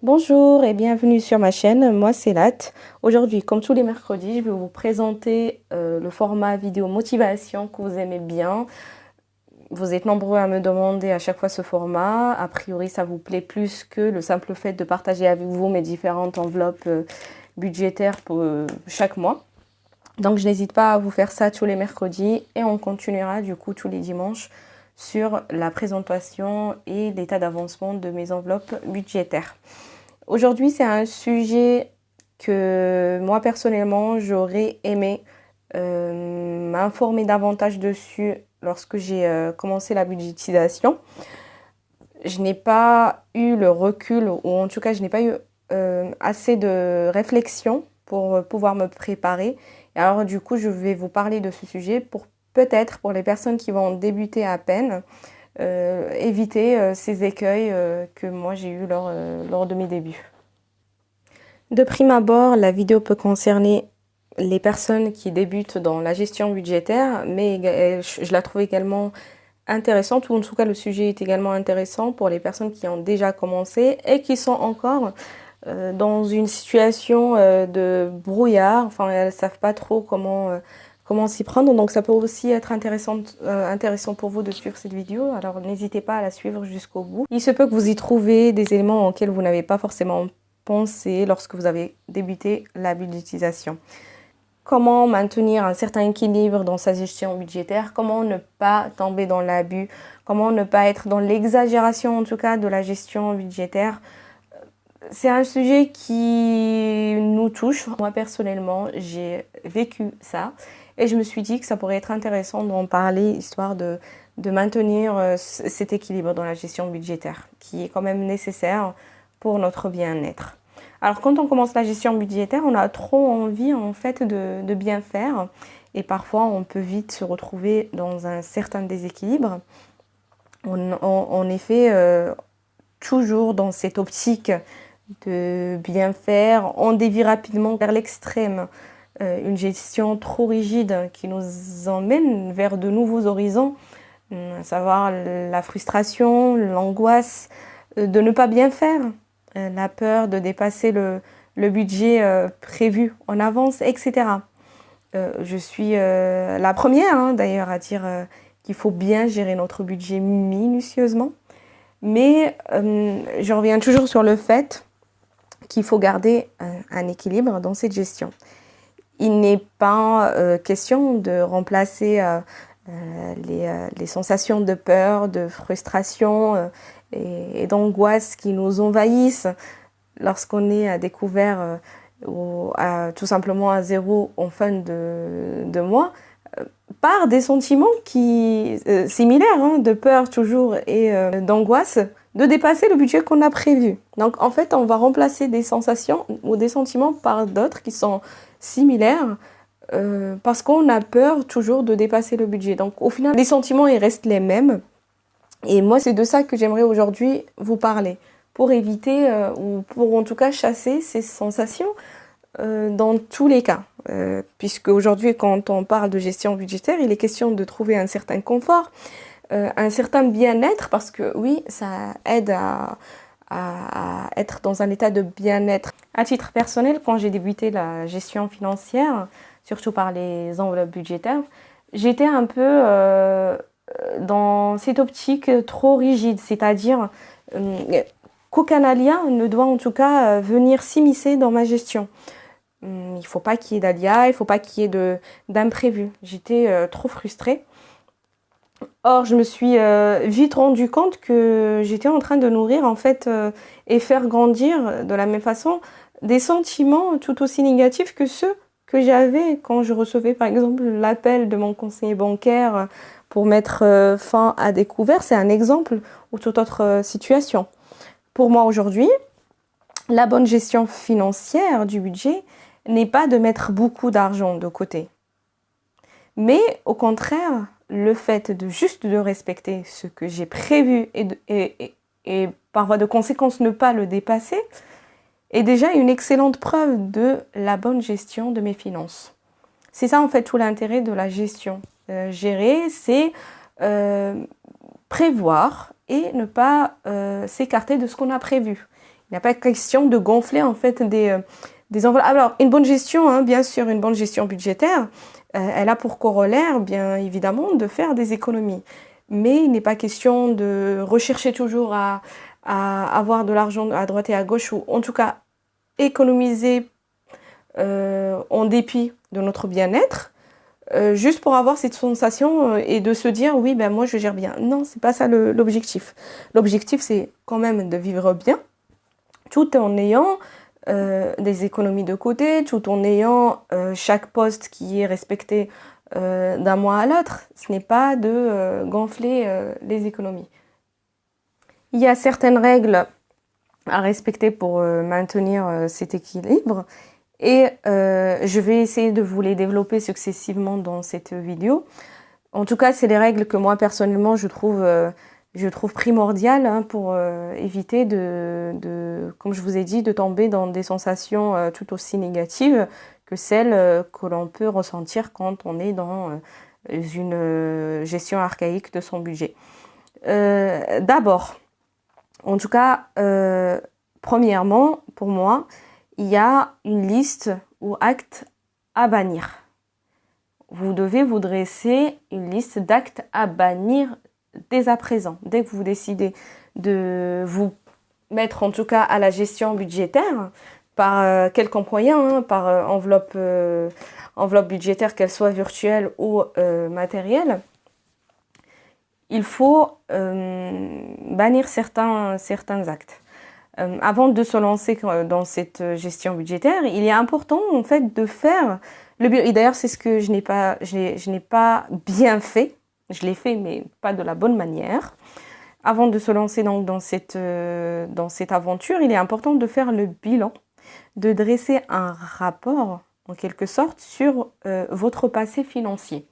Bonjour et bienvenue sur ma chaîne, moi c'est Lat. Aujourd'hui, comme tous les mercredis, je vais vous présenter le format vidéo motivation que vous aimez bien. Vous êtes nombreux à me demander à chaque fois ce format. A priori, ça vous plaît plus que le simple fait de partager avec vous mes différentes enveloppes budgétaires pour chaque mois. Donc je n'hésite pas à vous faire ça tous les mercredis et on continuera du coup tous les dimanches sur la présentation et l'état d'avancement de mes enveloppes budgétaires. Aujourd'hui, c'est un sujet que moi personnellement, j'aurais aimé m'informer davantage dessus lorsque j'ai commencé la budgétisation. Je n'ai pas eu le recul, ou en tout cas, je n'ai pas eu assez de réflexion pour pouvoir me préparer. Et alors, du coup, je vais vous parler de ce sujet pour peut-être, pour les personnes qui vont débuter à peine, éviter ces écueils que moi j'ai eu lors de mes débuts. De prime abord, la vidéo peut concerner les personnes qui débutent dans la gestion budgétaire, mais je la trouve également intéressante, ou en tout cas le sujet est également intéressant pour les personnes qui ont déjà commencé et qui sont encore dans une situation de brouillard, enfin elles ne savent pas trop comment s'y prendre, donc ça peut aussi être intéressant pour vous de suivre cette vidéo, alors n'hésitez pas à la suivre jusqu'au bout. Il se peut que vous y trouvez des éléments auxquels vous n'avez pas forcément pensé lorsque vous avez débuté la budgétisation. Comment maintenir un certain équilibre dans sa gestion budgétaire, comment ne pas tomber dans l'abus, comment ne pas être dans l'exagération en tout cas de la gestion budgétaire. C'est un sujet qui nous touche. Moi personnellement, j'ai vécu ça et je me suis dit que ça pourrait être intéressant d'en parler, histoire de maintenir cet équilibre dans la gestion budgétaire qui est quand même nécessaire pour notre bien-être. Alors quand on commence la gestion budgétaire, on a trop envie en fait de bien faire et parfois on peut vite se retrouver dans un certain déséquilibre. En effet, toujours dans cette optique de bien faire, on dévie rapidement vers l'extrême, une gestion trop rigide qui nous emmène vers de nouveaux horizons, à savoir la frustration, l'angoisse de ne pas bien faire, la peur de dépasser le budget prévu en avance, etc. Je suis la première d'ailleurs à dire qu'il faut bien gérer notre budget minutieusement, mais je reviens toujours sur le fait qu'il faut garder un équilibre dans cette gestion. Il n'est pas question de remplacer les sensations de peur, de frustration et d'angoisse qui nous envahissent lorsqu'on est à découvert ou tout simplement à zéro en fin de mois, par des sentiments similaires, de peur toujours et d'angoisse, de dépasser le budget qu'on a prévu. Donc en fait, on va remplacer des sensations ou des sentiments par d'autres qui sont similaires parce qu'on a peur toujours de dépasser le budget. Donc au final, les sentiments, ils restent les mêmes. Et moi, c'est de ça que j'aimerais aujourd'hui vous parler, pour éviter ou pour en tout cas chasser ces sensations dans tous les cas. Puisque aujourd'hui, quand on parle de gestion budgétaire, il est question de trouver un certain confort, un certain bien-être, parce que oui, ça aide à être dans un état de bien-être. À titre personnel, quand j'ai débuté la gestion financière, surtout par les enveloppes budgétaires, j'étais un peu dans cette optique trop rigide, c'est-à-dire qu'aucun alia ne doit en tout cas venir s'immiscer dans ma gestion. Il ne faut pas qu'il y ait d'aléas, il ne faut pas qu'il y ait d'imprévus. J'étais trop frustrée. Or, je me suis vite rendu compte que j'étais en train de nourrir en fait et faire grandir de la même façon des sentiments tout aussi négatifs que ceux que j'avais quand je recevais par exemple l'appel de mon conseiller bancaire pour mettre fin à des couverts. C'est un exemple ou toute autre situation. Pour moi aujourd'hui, la bonne gestion financière du budget n'est pas de mettre beaucoup d'argent de côté, mais au contraire, le fait de juste de respecter ce que j'ai prévu et par voie de conséquence ne pas le dépasser est déjà une excellente preuve de la bonne gestion de mes finances. C'est ça en fait tout l'intérêt de la gestion. Gérer, c'est prévoir et ne pas s'écarter de ce qu'on a prévu. Il n'y a pas question de gonfler en fait des enveloppes. Alors, une bonne gestion, hein, bien sûr, une bonne gestion budgétaire, elle a pour corollaire, bien évidemment, de faire des économies. Mais il n'est pas question de rechercher toujours à avoir de l'argent à droite et à gauche, ou en tout cas économiser en dépit de notre bien-être, juste pour avoir cette sensation et de se dire oui, ben moi je gère bien. Non, c'est pas ça l'objectif. L'objectif, c'est quand même de vivre bien, tout en ayant des économies de côté, tout en ayant chaque poste qui est respecté d'un mois à l'autre. Ce n'est pas de gonfler les économies. Il y a certaines règles à respecter pour maintenir cet équilibre et je vais essayer de vous les développer successivement dans cette vidéo. En tout cas, c'est les règles que moi personnellement je trouve primordiales hein, pour éviter comme je vous ai dit, de tomber dans des sensations tout aussi négatives que celles que l'on peut ressentir quand on est dans une gestion archaïque de son budget. D'abord, en tout cas, premièrement, pour moi, il y a une liste ou actes à bannir. Vous devez vous dresser une liste d'actes à bannir dès à présent. Dès que vous décidez de vous mettre en tout cas à la gestion budgétaire, par quelconque moyen, hein, par enveloppe budgétaire, qu'elle soit virtuelle ou matérielle, il faut bannir certains actes. Avant de se lancer dans cette gestion budgétaire, il est important en fait de faire le bilan. Et d'ailleurs, c'est ce que je n'ai pas bien fait. Je l'ai fait, mais pas de la bonne manière. Avant de se lancer donc dans cette aventure, il est important de faire le bilan, de dresser un rapport, en quelque sorte, sur votre passé financier.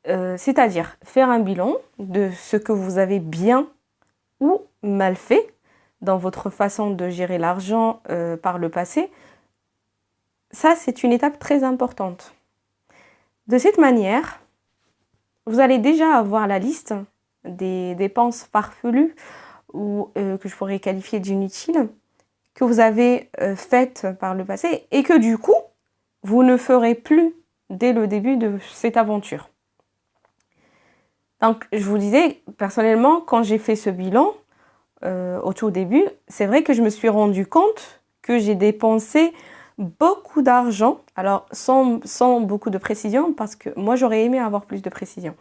C'est-à-dire faire un bilan de ce que vous avez bien ou mal fait dans votre façon de gérer l'argent par le passé. Ça, c'est une étape très importante. De cette manière, vous allez déjà avoir la liste des dépenses farfelues ou que je pourrais qualifier d'inutiles que vous avez faites par le passé et que du coup, vous ne ferez plus dès le début de cette aventure. Donc, je vous disais, personnellement, quand j'ai fait ce bilan, au tout début, c'est vrai que je me suis rendu compte que j'ai dépensé beaucoup d'argent, alors sans beaucoup de précision, parce que moi, j'aurais aimé avoir plus de précision.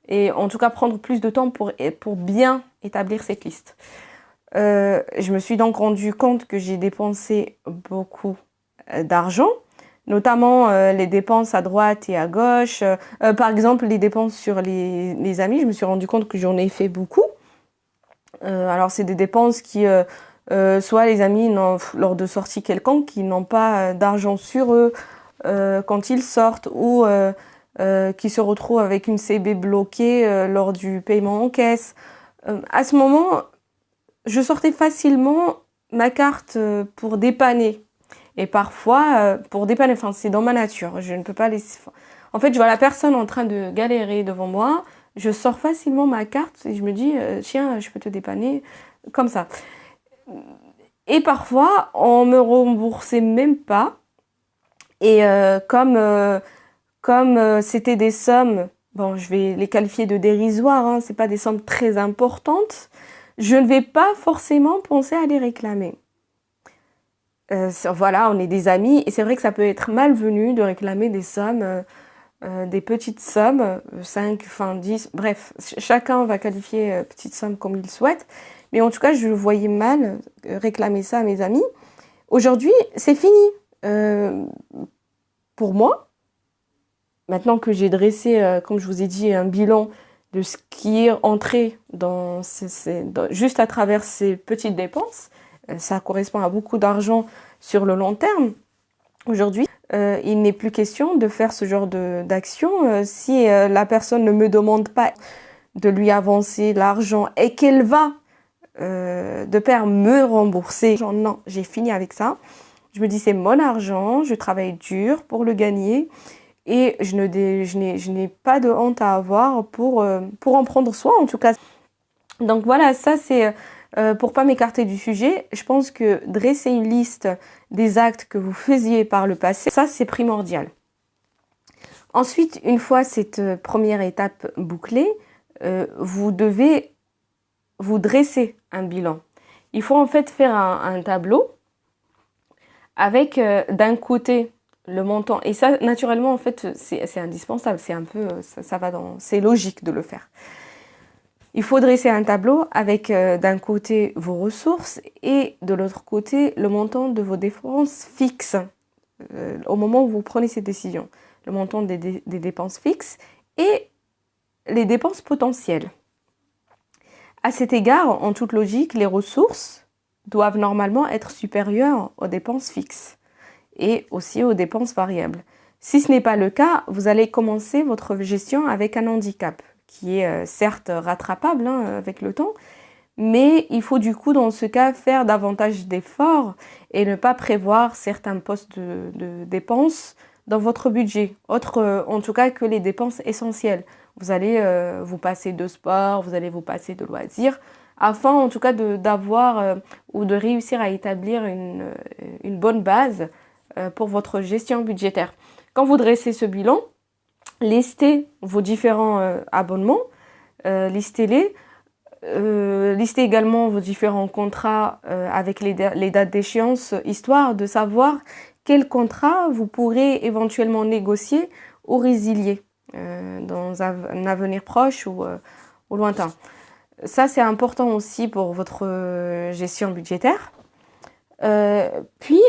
Et en tout cas, prendre plus de temps pour bien établir cette liste. Je me suis donc rendu compte que j'ai dépensé beaucoup d'argent, notamment les dépenses à droite et à gauche. Par exemple, les dépenses sur les amis, je me suis rendu compte que j'en ai fait beaucoup. Alors, c'est des dépenses qui, soit les amis, lors de sorties quelconques, qui n'ont pas d'argent sur eux quand ils sortent, ou qui se retrouvent avec une CB bloquée lors du paiement en caisse. À ce moment, je sortais facilement ma carte pour dépanner. Et parfois, pour dépanner, enfin, c'est dans ma nature, je ne peux pas laisser... En fait, je vois la personne en train de galérer devant moi, je sors facilement ma carte et je me dis, tiens, je peux te dépanner, comme ça. Et parfois, on me remboursait même pas. Et comme c'était des sommes, bon, je vais les qualifier de dérisoires, hein, c'est pas des sommes très importantes, je ne vais pas forcément penser à les réclamer. Voilà, on est des amis et c'est vrai que ça peut être malvenu de réclamer des sommes, des petites sommes, 5, enfin 10, bref, chacun va qualifier petites sommes comme il souhaite. Mais en tout cas, je voyais mal réclamer ça à mes amis. Aujourd'hui, c'est fini. Pour moi, maintenant que j'ai dressé, comme je vous ai dit, un bilan de ce qui est entré juste à travers ces petites dépenses, ça correspond à beaucoup d'argent sur le long terme. Aujourd'hui, il n'est plus question de faire ce genre d'action si la personne ne me demande pas de lui avancer l'argent et qu'elle va de pair me rembourser. Genre, non, j'ai fini avec ça. Je me dis c'est mon argent, je travaille dur pour le gagner et je n'ai pas de honte à avoir pour en prendre soin en tout cas. Donc voilà, ça c'est pour pas m'écarter du sujet, je pense que dresser une liste des actes que vous faisiez par le passé, ça c'est primordial. Ensuite, une fois cette première étape bouclée, vous devez vous dresser un bilan. Il faut en fait faire un tableau avec d'un côté le montant, et ça naturellement en fait c'est indispensable, c'est un peu, ça va dans, c'est logique de le faire. Il faut dresser un tableau avec d'un côté vos ressources et de l'autre côté le montant de vos dépenses fixes au moment où vous prenez ces décisions. Le montant des dépenses fixes et les dépenses potentielles. À cet égard, en toute logique, les ressources doivent normalement être supérieures aux dépenses fixes et aussi aux dépenses variables. Si ce n'est pas le cas, vous allez commencer votre gestion avec un handicap qui est certes rattrapable avec le temps, mais il faut du coup dans ce cas faire davantage d'efforts et ne pas prévoir certains postes de dépenses dans votre budget, autre en tout cas que les dépenses essentielles. Vous allez vous passer de sport, vous allez vous passer de loisirs, afin en tout cas d'avoir ou de réussir à établir une bonne base pour votre gestion budgétaire. Quand vous dressez ce bilan, listez vos différents abonnements, listez-les. Listez également vos différents contrats avec les dates d'échéance, histoire de savoir quel contrat vous pourrez éventuellement négocier ou résilier dans un avenir proche ou lointain. Ça, c'est important aussi pour votre gestion budgétaire. Puis,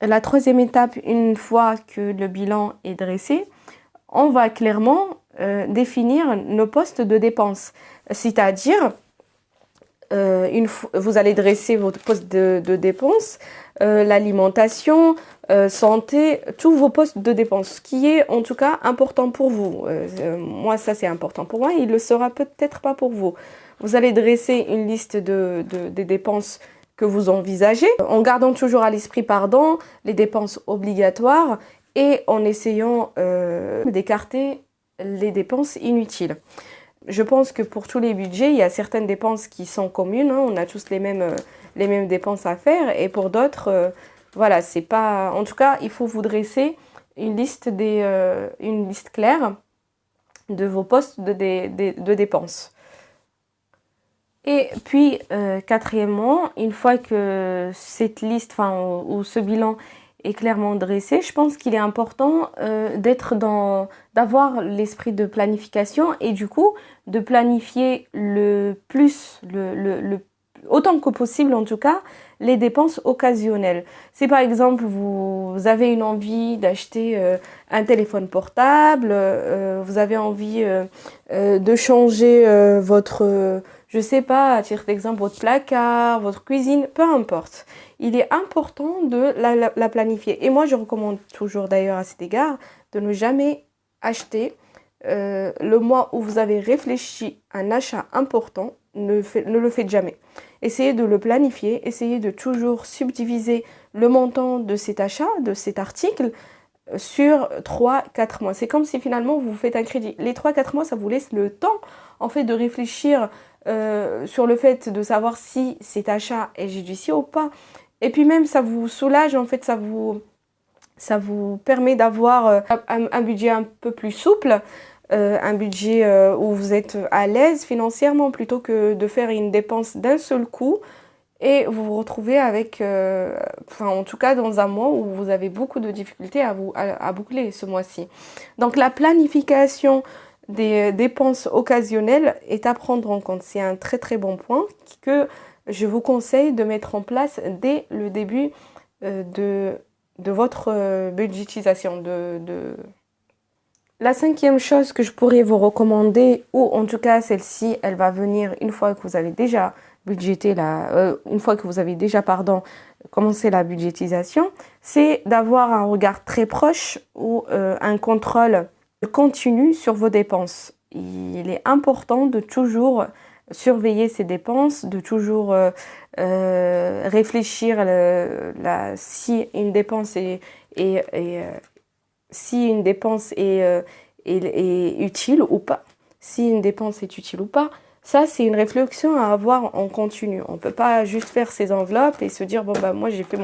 la troisième étape, une fois que le bilan est dressé, on va clairement définir nos postes de dépenses. C'est-à-dire, vous allez dresser votre poste de dépenses, l'alimentation, santé, tous vos postes de dépenses, ce qui est en tout cas important pour vous. Moi, ça c'est important pour moi, il ne le sera peut-être pas pour vous. Vous allez dresser une liste des dépenses que vous envisagez, en gardant toujours à l'esprit, les dépenses obligatoires et en essayant d'écarter les dépenses inutiles. Je pense que pour tous les budgets, il y a certaines dépenses qui sont communes, on a tous les mêmes dépenses à faire, et pour d'autres, voilà, c'est pas... En tout cas, il faut vous dresser une liste claire de vos postes de dépenses. Et puis, quatrièmement, une fois que cette liste, ou ce bilan est clairement dressé, je pense qu'il est important d'avoir l'esprit de planification et du coup de planifier autant que possible en tout cas les dépenses occasionnelles. Si par exemple vous avez une envie d'acheter un téléphone portable, vous avez envie de changer je sais pas, à titre d'exemple, votre placard, votre cuisine, peu importe. Il est important de la planifier. Et moi, je recommande toujours d'ailleurs à cet égard de ne jamais acheter le mois où vous avez réfléchi à un achat important, ne le faites jamais. Essayez de le planifier, essayez de toujours subdiviser le montant de cet achat, de cet article, sur 3-4 mois. C'est comme si finalement vous faites un crédit. Les 3-4 mois, ça vous laisse le temps en fait de réfléchir sur le fait de savoir si cet achat est judicieux ou pas. Et puis même ça vous soulage, en fait ça vous permet d'avoir un budget un peu plus souple, un budget où vous êtes à l'aise financièrement plutôt que de faire une dépense d'un seul coup et vous vous retrouvez avec, en tout cas dans un mois où vous avez beaucoup de difficultés à boucler ce mois-ci. Donc la planification des dépenses occasionnelles est à prendre en compte. C'est un très très bon point que je vous conseille de mettre en place dès le début de votre budgétisation. La cinquième chose que je pourrais vous recommander, ou en tout cas celle-ci, elle va venir une fois que vous avez déjà budgété commencé la budgétisation, c'est d'avoir un regard très proche ou un contrôle continu sur vos dépenses. Il est important de toujours surveiller ces dépenses, de toujours réfléchir si une dépense est utile ou pas. Si une dépense est utile ou pas. Ça, c'est une réflexion à avoir en continu. On ne peut pas juste faire ses enveloppes et se dire, bon, bah, moi, j'ai fait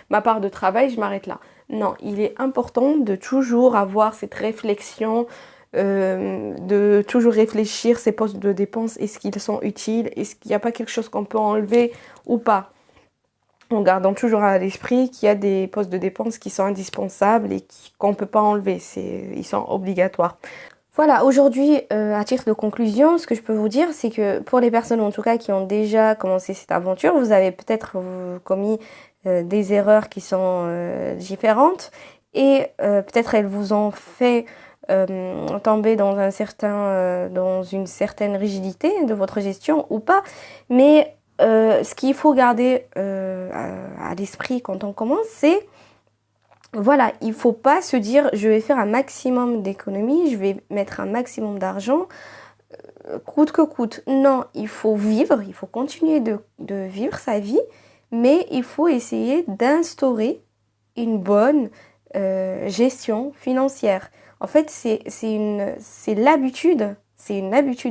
ma part de travail, je m'arrête là. Non, il est important de toujours avoir cette réflexion, de toujours réfléchir ces postes de dépenses, est-ce qu'ils sont utiles, est-ce qu'il n'y a pas quelque chose qu'on peut enlever ou pas. En gardant toujours à l'esprit qu'il y a des postes de dépenses qui sont indispensables et qu'on ne peut pas enlever, ils sont obligatoires. Voilà, aujourd'hui, à titre de conclusion, ce que je peux vous dire, c'est que pour les personnes en tout cas qui ont déjà commencé cette aventure, vous avez peut-être commis des erreurs qui sont différentes et peut-être elles vous ont fait tomber dans dans une certaine rigidité de votre gestion ou pas. Mais ce qu'il faut garder à l'esprit quand on commence, c'est voilà, il ne faut pas se dire je vais faire un maximum d'économies, je vais mettre un maximum d'argent, coûte que coûte. Non, il faut vivre, il faut continuer de vivre sa vie, mais il faut essayer d'instaurer une bonne gestion financière. En fait, c'est une habitude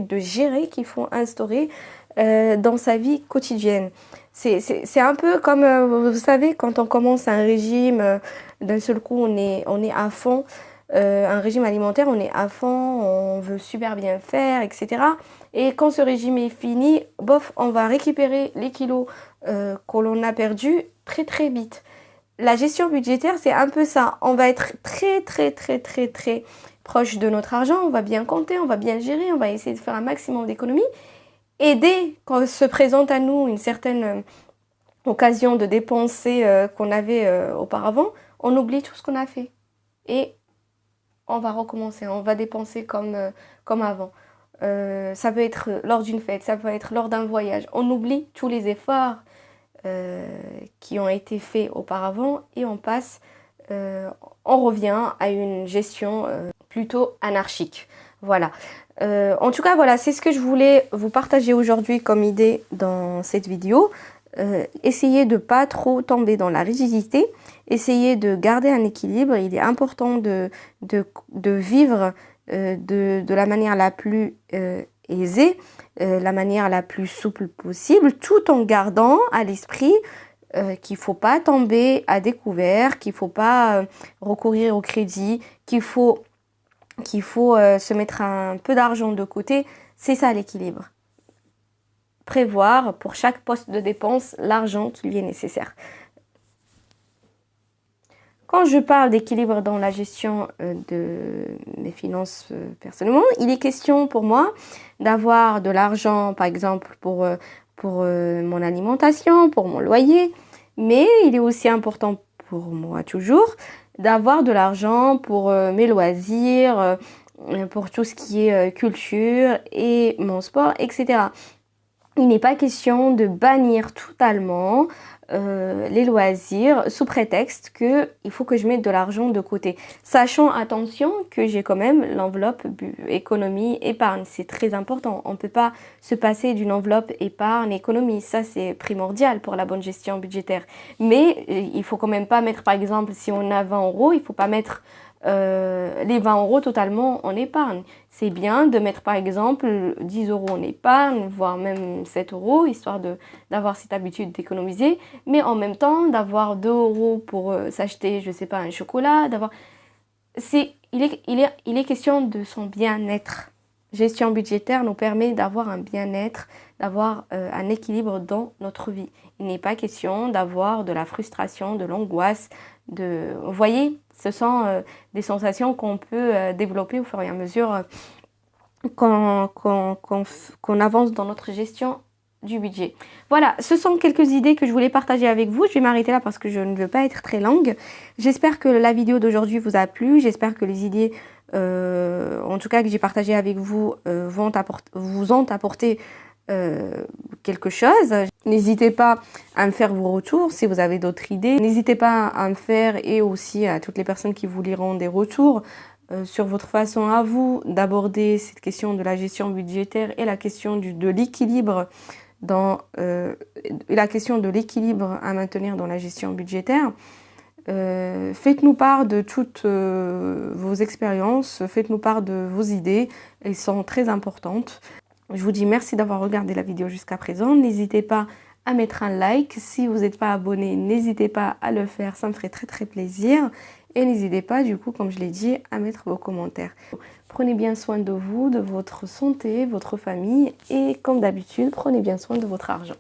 de gérer qu'il faut instaurer dans sa vie quotidienne. C'est un peu comme, vous savez, quand on commence un régime, d'un seul coup, on est à fond. Un régime alimentaire, on est à fond, on veut super bien faire, etc. Et quand ce régime est fini, bof, on va récupérer les kilos que l'on a perdus très très vite. La gestion budgétaire, c'est un peu ça. On va être très très très très très proche de notre argent, on va bien compter, on va bien gérer, on va essayer de faire un maximum d'économies. Et dès qu'on se présente à nous une certaine occasion de dépenser qu'on avait auparavant, on oublie tout ce qu'on a fait. Et on va recommencer, on va dépenser comme avant. Ça peut être lors d'une fête, ça peut être lors d'un voyage. On oublie tous les efforts qui ont été faits auparavant et on revient à une gestion plutôt anarchique. Voilà. En tout cas, voilà, c'est ce que je voulais vous partager aujourd'hui comme idée dans cette vidéo. Essayez de ne pas trop tomber dans la rigidité, essayez de garder un équilibre. Il est important de vivre de la manière la plus aisée, la manière la plus souple possible, tout en gardant à l'esprit qu'il ne faut pas tomber à découvert, qu'il ne faut pas recourir au crédit, qu'il faut se mettre un peu d'argent de côté. C'est ça l'équilibre. Prévoir pour chaque poste de dépense l'argent qui lui est nécessaire. Quand je parle d'équilibre dans la gestion de mes finances personnellement, il est question pour moi d'avoir de l'argent, par exemple, pour mon alimentation, pour mon loyer, mais il est aussi important pour moi toujours d'avoir de l'argent pour mes loisirs, pour tout ce qui est culture et mon sport, etc. Il n'est pas question de bannir totalement les loisirs sous prétexte qu'il faut que je mette de l'argent de côté. Sachant, attention, que j'ai quand même l'enveloppe économie, épargne. C'est très important. On ne peut pas se passer d'une enveloppe épargne, économie. Ça, c'est primordial pour la bonne gestion budgétaire. Mais il faut quand même pas mettre, par exemple, si on a 20 €, il ne faut pas mettre les 20 € totalement en épargne. C'est bien de mettre par exemple 10 € en épargne, voire même 7 €, histoire d'avoir cette habitude d'économiser, mais en même temps d'avoir 2 € pour s'acheter, je sais pas, un chocolat, il est question de son bien-être. Gestion budgétaire nous permet d'avoir un bien-être, d'avoir un équilibre dans notre vie. Il n'est pas question d'avoir de la frustration, de l'angoisse, vous voyez, ce sont des sensations qu'on peut développer au fur et à mesure qu'on avance dans notre gestion du budget. Voilà, ce sont quelques idées que je voulais partager avec vous. Je vais m'arrêter là parce que je ne veux pas être très longue. J'espère que la vidéo d'aujourd'hui vous a plu. J'espère que les idées, en tout cas que j'ai partagées avec vous, vous ont apporté quelque chose. N'hésitez pas à me faire vos retours si vous avez d'autres idées. N'hésitez pas à me faire et aussi à toutes les personnes qui vous liront des retours sur votre façon à vous d'aborder cette question de la gestion budgétaire et la question de l'équilibre à maintenir dans la gestion budgétaire. Faites-nous part de toutes vos expériences, faites-nous part de vos idées, elles sont très importantes. Je vous dis merci d'avoir regardé la vidéo jusqu'à présent. N'hésitez pas à mettre un like. Si vous n'êtes pas abonné, n'hésitez pas à le faire. Ça me ferait très très plaisir. Et n'hésitez pas, du coup, comme je l'ai dit, à mettre vos commentaires. Prenez bien soin de vous, de votre santé, votre famille. Et comme d'habitude, prenez bien soin de votre argent.